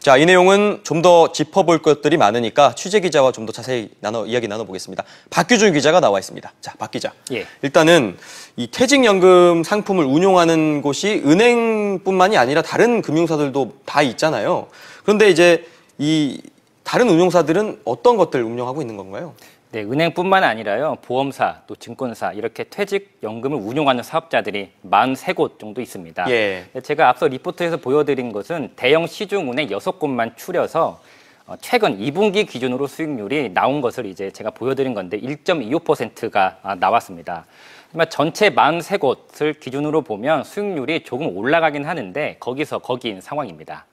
자, 이 내용은 좀 더 짚어볼 것들이 많으니까 취재 기자와 좀 더 자세히 이야기 나눠보겠습니다. 박규준 기자가 나와 있습니다. 자, 박 기자. 예. 일단은 이 퇴직연금 상품을 운용하는 곳이 은행뿐만이 아니라 다른 금융사들도 다 있잖아요. 그런데 이제 이 다른 운용사들은 어떤 것들 운용하고 있는 건가요? 네, 은행뿐만 아니라요, 보험사, 또 증권사, 이렇게 퇴직연금을 운용하는 사업자들이 43곳 정도 있습니다. 예. 제가 앞서 리포트에서 보여드린 것은 대형 시중은행 6곳만 추려서 최근 2분기 기준으로 수익률이 나온 것을 이제 제가 보여드린 건데 1.25%가 나왔습니다. 하지만 전체 43곳을 기준으로 보면 수익률이 조금 올라가긴 하는데 거기인 상황입니다.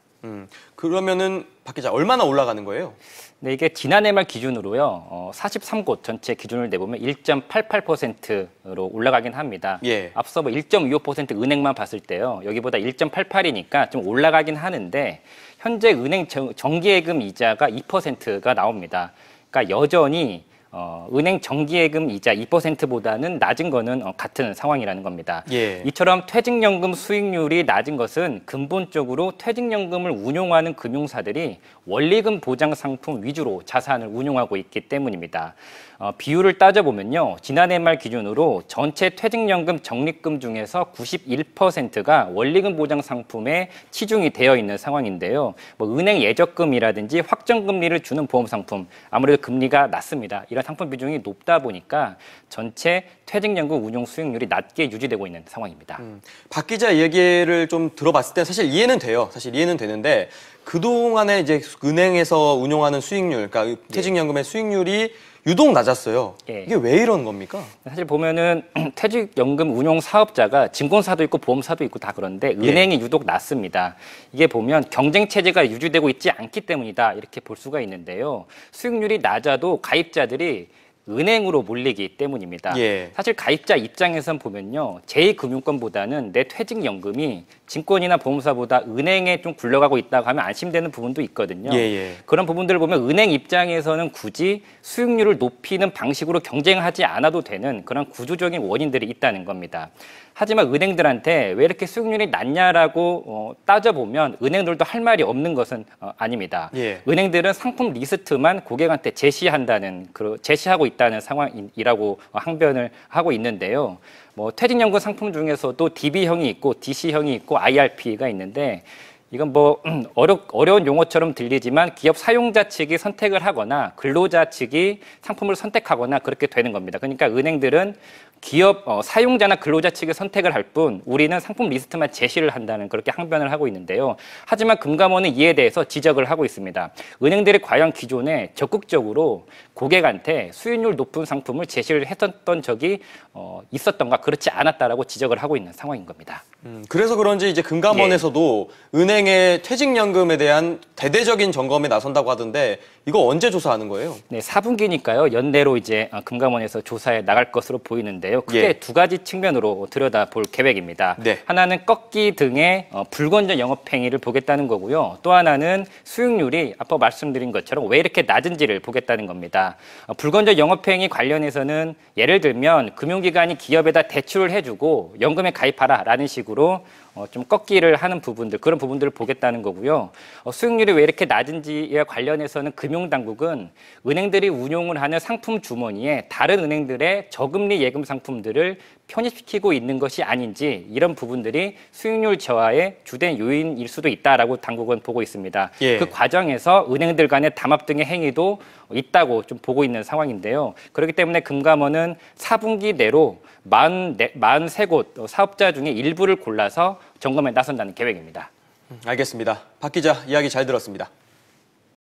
그러면은 박 기자 얼마나 올라가는 거예요? 네, 이게 지난해 말 기준으로요, 43곳 전체 기준을 내보면 1.88%로 올라가긴 합니다. 예. 앞서 1.25% 은행만 봤을 때요, 여기보다 1.88이니까 좀 올라가긴 하는데, 현재 은행 정기예금 이자가 2%가 나옵니다. 그러니까 여전히 은행 정기예금 이자 2%보다는 낮은 거는 같은 상황이라는 겁니다. 예. 이처럼 퇴직연금 수익률이 낮은 것은 근본적으로 퇴직연금을 운용하는 금융사들이 원리금 보장 상품 위주로 자산을 운용하고 있기 때문입니다. 비율을 따져보면요, 지난해 말 기준으로 전체 퇴직연금 적립금 중에서 91%가 원리금 보장 상품에 치중이 되어 있는 상황인데요. 은행 예적금이라든지 확정금리를 주는 보험 상품, 아무래도 금리가 낮습니다. 이런 상품 비중이 높다 보니까 전체 퇴직연금 운용 수익률이 낮게 유지되고 있는 상황입니다. 박 기자 얘기를 좀 들어봤을 때 사실 이해는 돼요. 사실 이해는 되는데 그동안에 이제 은행에서 운용하는 수익률, 그러니까 퇴직연금의 수익률이 유독 낮았어요. 예. 이게 왜 이런 겁니까? 사실 보면은 퇴직연금 운용 사업자가 증권사도 있고 보험사도 있고 다 그런데 은행이 유독 낮습니다. 이게 보면 경쟁 체제가 유지되고 있지 않기 때문이다, 이렇게 볼 수가 있는데요. 수익률이 낮아도 가입자들이 은행으로 몰리기 때문입니다. 예. 사실 가입자 입장에선 보면요, 제2금융권보다는 내 퇴직연금이 증권이나 보험사보다 은행에 좀 굴러가고 있다고 하면 안심되는 부분도 있거든요. 예. 그런 부분들을 보면 은행 입장에서는 굳이 수익률을 높이는 방식으로 경쟁하지 않아도 되는 그런 구조적인 원인들이 있다는 겁니다. 하지만 은행들한테 왜 이렇게 수익률이 낮냐라고 따져보면 은행들도 할 말이 없는 것은 아닙니다. 예. 은행들은 상품 리스트만 고객한테 제시하고 있다는 상황이라고 항변을 하고 있는데요. 퇴직연금 상품 중에서도 DB형이 있고 DC형이 있고 IRP가 있는데, 이건 어려운 용어처럼 들리지만 기업 사용자 측이 선택을 하거나 근로자 측이 상품을 선택하거나 그렇게 되는 겁니다. 그러니까 은행들은 기업 사용자나 근로자 측의 선택을 할 뿐 우리는 상품 리스트만 제시를 한다는 그렇게 항변을 하고 있는데요. 하지만 금감원은 이에 대해서 지적을 하고 있습니다. 은행들이 과연 기존에 적극적으로 고객한테 수익률 높은 상품을 제시를 했었던 적이 있었던가, 그렇지 않았다라고 지적을 하고 있는 상황인 겁니다. 그래서 그런지 이제 금감원에서도 은행의 퇴직연금에 대한 대대적인 점검에 나선다고 하던데 이거 언제 조사하는 거예요? 네, 4분기니까요. 연내로 이제 금감원에서 조사에 나갈 것으로 보이는데요. 크게 두 가지 측면으로 들여다볼 계획입니다. 네. 하나는 꺾기 등의 불건전 영업행위를 보겠다는 거고요. 또 하나는 수익률이 아까 말씀드린 것처럼 왜 이렇게 낮은지를 보겠다는 겁니다. 불건전 영업행위 관련해서는 예를 들면 금융기관이 기업에다 대출을 해주고 연금에 가입하라라는 식으로 좀 꺾기를 하는 부분들, 그런 부분들을 보겠다는 거고요. 수익률이 왜 이렇게 낮은지에 관련해서는 금융당국은 은행들이 운용을 하는 상품 주머니에 다른 은행들의 저금리 예금 상품들을 편입시키고 있는 것이 아닌지, 이런 부분들이 수익률 저하의 주된 요인일 수도 있다라고 당국은 보고 있습니다. 예. 그 과정에서 은행들 간의 담합 등의 행위도 있다고 좀 보고 있는 상황인데요. 그렇기 때문에 금감원은 4분기 내로 43곳 사업자 중에 일부를 골라서 점검에 나선다는 계획입니다. 알겠습니다. 박 기자 이야기 잘 들었습니다.